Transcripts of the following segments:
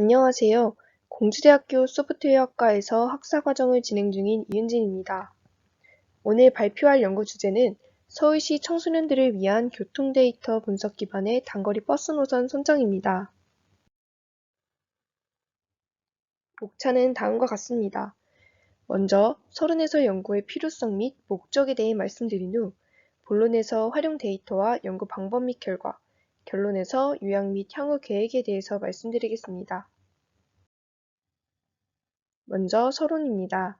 안녕하세요. 공주대학교 소프트웨어학과에서 학사과정을 진행 중인 이은진입니다. 오늘 발표할 연구 주제는 서울시 청소년들을 위한 교통 데이터 분석 기반의 단거리 버스 노선 선정입니다. 목차는 다음과 같습니다. 먼저 서론에서 연구의 필요성 및 목적에 대해 말씀드린 후 본론에서 활용 데이터와 연구 방법 및 결과, 결론에서 요약 및 향후 계획에 대해서 말씀드리겠습니다. 먼저 서론입니다.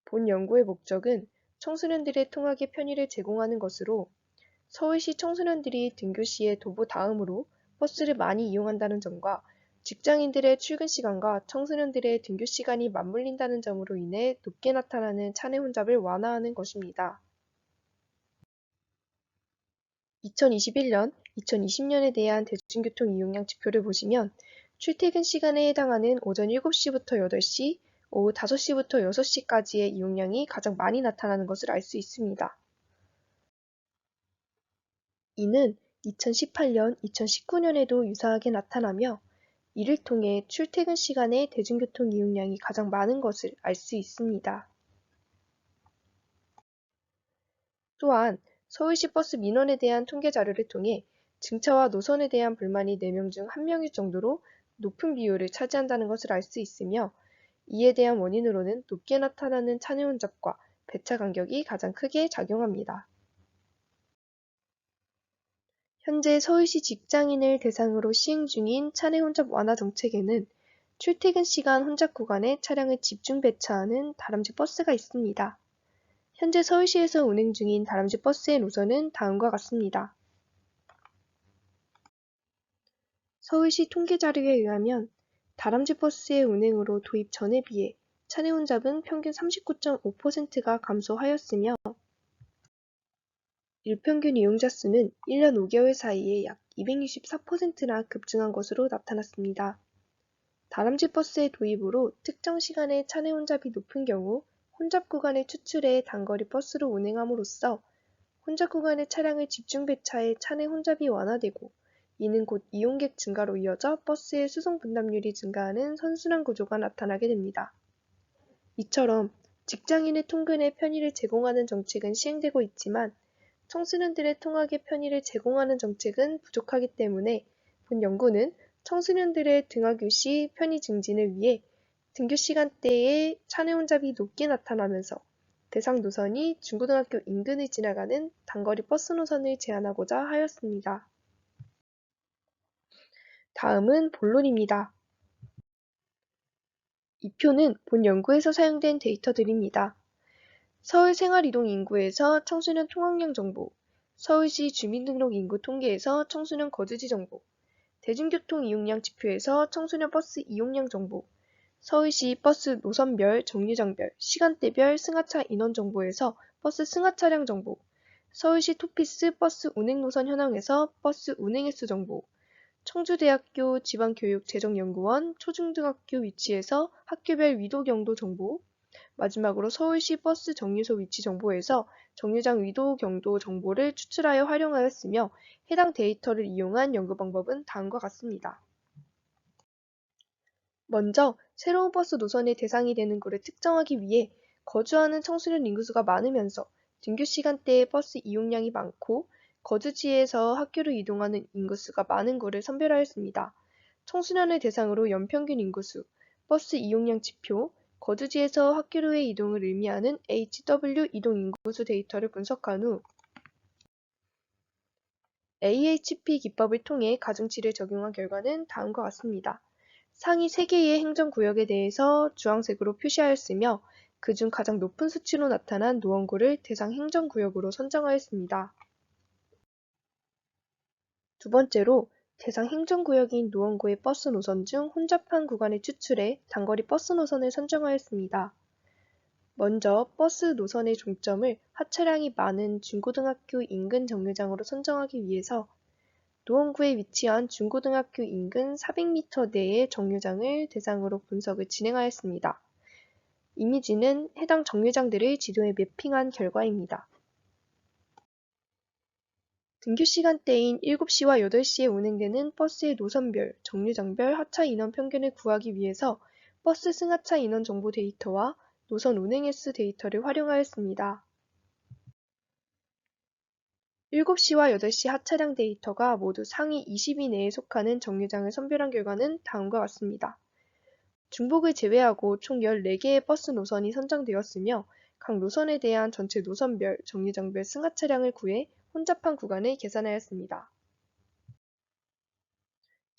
본 연구의 목적은 청소년들의 통학의 편의를 제공하는 것으로 서울시 청소년들이 등교 시에 도보 다음으로 버스를 많이 이용한다는 점과 직장인들의 출근 시간과 청소년들의 등교 시간이 맞물린다는 점으로 인해 높게 나타나는 차내 혼잡을 완화하는 것입니다. 2021년, 2020년에 대한 대중교통 이용량 지표를 보시면 출퇴근 시간에 해당하는 오전 7시부터 8시, 오후 5시부터 6시까지의 이용량이 가장 많이 나타나는 것을 알 수 있습니다. 이는 2018년, 2019년에도 유사하게 나타나며 이를 통해 출퇴근 시간에 대중교통 이용량이 가장 많은 것을 알 수 있습니다. 또한 서울시 버스 민원에 대한 통계 자료를 통해 증차와 노선에 대한 불만이 4명 중 1명일 정도로 높은 비율을 차지한다는 것을 알 수 있으며 이에 대한 원인으로는 높게 나타나는 차내 혼잡과 배차 간격이 가장 크게 작용합니다. 현재 서울시 직장인을 대상으로 시행 중인 차내 혼잡 완화 정책에는 출퇴근 시간 혼잡 구간에 차량을 집중 배차하는 다람쥐 버스가 있습니다. 현재 서울시에서 운행 중인 다람쥐 버스의 노선은 다음과 같습니다. 서울시 통계 자료에 의하면 다람쥐 버스의 운행으로 도입 전에 비해 차내 혼잡은 평균 39.5%가 감소하였으며 일평균 이용자 수는 1년 5개월 사이에 약 264%나 급증한 것으로 나타났습니다. 다람쥐 버스의 도입으로 특정 시간에 차내 혼잡이 높은 경우 혼잡 구간을 추출해 단거리 버스로 운행함으로써 혼잡 구간의 차량을 집중 배차해 차내 혼잡이 완화되고 이는 곧 이용객 증가로 이어져 버스의 수송 분담률이 증가하는 선순환 구조가 나타나게 됩니다. 이처럼 직장인의 통근의 편의를 제공하는 정책은 시행되고 있지만 청소년들의 통학의 편의를 제공하는 정책은 부족하기 때문에 본 연구는 청소년들의 등하교 시 편의 증진을 위해 등교 시간대에 차내 혼잡이 높게 나타나면서 대상 노선이 중고등학교 인근을 지나가는 단거리 버스 노선을 제한하고자 하였습니다. 다음은 본론입니다. 이 표는 본 연구에서 사용된 데이터들입니다. 서울 생활이동 인구에서 청소년 통학량 정보, 서울시 주민등록 인구 통계에서 청소년 거주지 정보, 대중교통 이용량 지표에서 청소년 버스 이용량 정보, 서울시 버스 노선별, 정류장별, 시간대별 승하차 인원 정보에서 버스 승하차량 정보, 서울시 토피스 버스 운행 노선 현황에서 버스 운행 횟수 정보, 청주대학교 지방교육재정연구원 초중등학교 위치에서 학교별 위도 경도 정보, 마지막으로 서울시 버스 정류소 위치 정보에서 정류장 위도 경도 정보를 추출하여 활용하였으며 해당 데이터를 이용한 연구 방법은 다음과 같습니다. 먼저 새로운 버스 노선의 대상이 되는 구를 특정하기 위해 거주하는 청소년 인구수가 많으면서 등교 시간대에 버스 이용량이 많고 거주지에서 학교로 이동하는 인구수가 많은 구를 선별하였습니다. 청소년을 대상으로 연평균 인구수, 버스 이용량 지표, 거주지에서 학교로의 이동을 의미하는 HW 이동 인구수 데이터를 분석한 후 AHP 기법을 통해 가중치를 적용한 결과는 다음과 같습니다. 상위 3개의 행정구역에 대해서 주황색으로 표시하였으며 그중 가장 높은 수치로 나타난 노원구를 대상 행정구역으로 선정하였습니다. 두 번째로 대상 행정구역인 노원구의 버스 노선 중 혼잡한 구간을 추출해 단거리 버스 노선을 선정하였습니다. 먼저 버스 노선의 종점을 하차량이 많은 중고등학교 인근 정류장으로 선정하기 위해서 노원구에 위치한 중고등학교 인근 400m 내의 정류장을 대상으로 분석을 진행하였습니다. 이미지는 해당 정류장들을 지도에 매핑한 결과입니다. 등교 시간대인 7시와 8시에 운행되는 버스의 노선별, 정류장별 하차 인원 평균을 구하기 위해서 버스 승하차 인원 정보 데이터와 노선 운행 횟수 데이터를 활용하였습니다. 7시와 8시 하차량 데이터가 모두 상위 20위 내에 속하는 정류장을 선별한 결과는 다음과 같습니다. 중복을 제외하고 총 14개의 버스 노선이 선정되었으며 각 노선에 대한 전체 노선별, 정류장별 승하차량을 구해 혼잡한 구간을 계산하였습니다.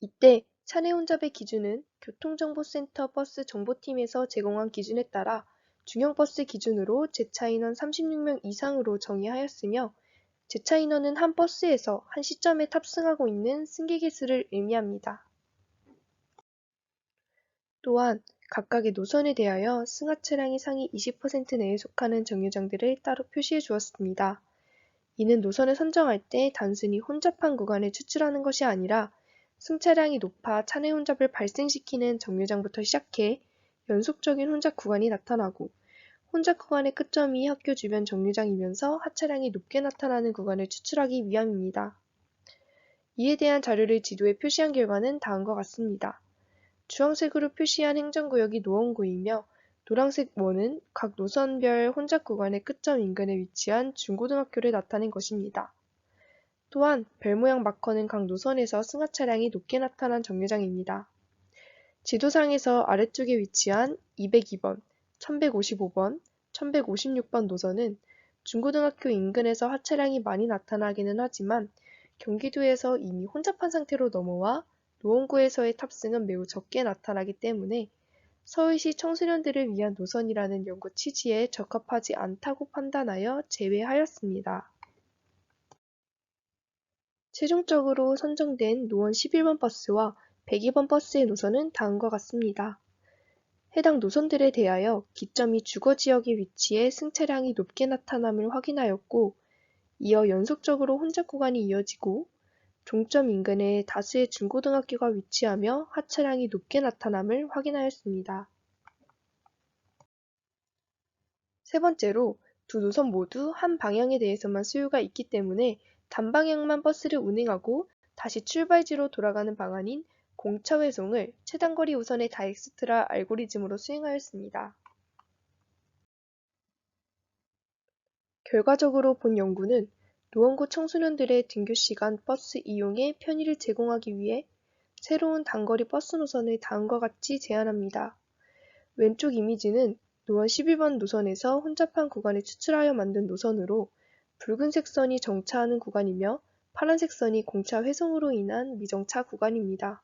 이때 차내 혼잡의 기준은 교통정보센터 버스 정보팀에서 제공한 기준에 따라 중형버스 기준으로 제차 인원 36명 이상으로 정의하였으며 제차 인원은 한 버스에서 한 시점에 탑승하고 있는 승객의 수를 의미합니다. 또한 각각의 노선에 대하여 승하차량이 상위 20% 내에 속하는 정류장들을 따로 표시해 주었습니다. 이는 노선을 선정할 때 단순히 혼잡한 구간을 추출하는 것이 아니라 승차량이 높아 차내 혼잡을 발생시키는 정류장부터 시작해 연속적인 혼잡 구간이 나타나고 혼잡 구간의 끝점이 학교 주변 정류장이면서 하차량이 높게 나타나는 구간을 추출하기 위함입니다. 이에 대한 자료를 지도에 표시한 결과는 다음과 같습니다. 주황색으로 표시한 행정구역이 노원구이며 노란색 원은 각 노선별 혼잡 구간의 끝점 인근에 위치한 중고등학교를 나타낸 것입니다. 또한 별 모양 마커는 각 노선에서 승하차량이 높게 나타난 정류장입니다. 지도상에서 아래쪽에 위치한 202번, 1155번, 1156번 노선은 중고등학교 인근에서 하차량이 많이 나타나기는 하지만 경기도에서 이미 혼잡한 상태로 넘어와 노원구에서의 탑승은 매우 적게 나타나기 때문에 서울시 청소년들을 위한 노선이라는 연구 취지에 적합하지 않다고 판단하여 제외하였습니다. 최종적으로 선정된 노원 11번 버스와 102번 버스의 노선은 다음과 같습니다. 해당 노선들에 대하여 기점이 주거지역에 위치해 승차량이 높게 나타남을 확인하였고, 이어 연속적으로 혼잡 구간이 이어지고 종점 인근에 다수의 중고등학교가 위치하며 하차량이 높게 나타남을 확인하였습니다. 세 번째로, 두 노선 모두 한 방향에 대해서만 소요가 있기 때문에 단방향만 버스를 운행하고 다시 출발지로 돌아가는 방안인 공차 회송을 최단거리 우선의 다엑스트라 알고리즘으로 수행하였습니다. 결과적으로 본 연구는 노원구 청소년들의 등교 시간 버스 이용에 편의를 제공하기 위해 새로운 단거리 버스 노선을 다음과 같이 제안합니다. 왼쪽 이미지는 노원 11번 노선에서 혼잡한 구간을 추출하여 만든 노선으로 붉은색 선이 정차하는 구간이며 파란색 선이 공차 회송으로 인한 미정차 구간입니다.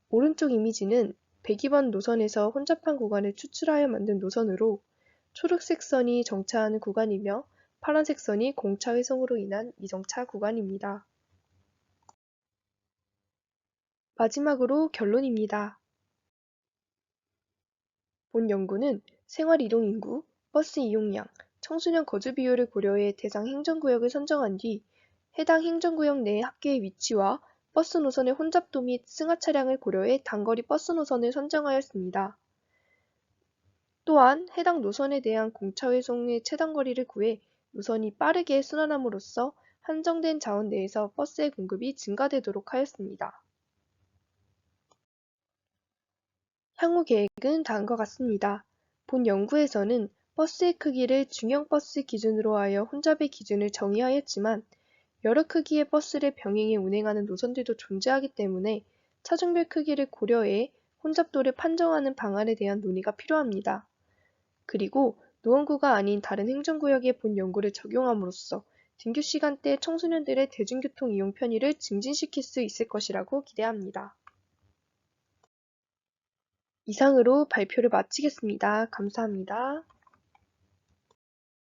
오른쪽 이미지는 102번 노선에서 혼잡한 구간을 추출하여 만든 노선으로 초록색 선이 정차하는 구간이며 파란색 선이 공차 회송으로 인한 미정차 구간입니다. 마지막으로 결론입니다. 본 연구는 생활이동 인구, 버스 이용량, 청소년 거주 비율을 고려해 대상 행정구역을 선정한 뒤 해당 행정구역 내 학교의 위치와 버스 노선의 혼잡도 및 승하 차량을 고려해 단거리 버스 노선을 선정하였습니다. 또한 해당 노선에 대한 공차 회송의 최단거리를 구해 노선이 빠르게 순환함으로써 한정된 자원 내에서 버스의 공급이 증가되도록 하였습니다. 향후 계획은 다음과 같습니다. 본 연구에서는 버스의 크기를 중형 버스 기준으로 하여 혼잡의 기준을 정의하였지만 여러 크기의 버스를 병행해 운행하는 노선들도 존재하기 때문에 차종별 크기를 고려해 혼잡도를 판정하는 방안에 대한 논의가 필요합니다. 그리고 노원구가 아닌 다른 행정구역에 본 연구를 적용함으로써 등교 시간대 청소년들의 대중교통 이용 편의를 증진시킬 수 있을 것이라고 기대합니다. 이상으로 발표를 마치겠습니다. 감사합니다.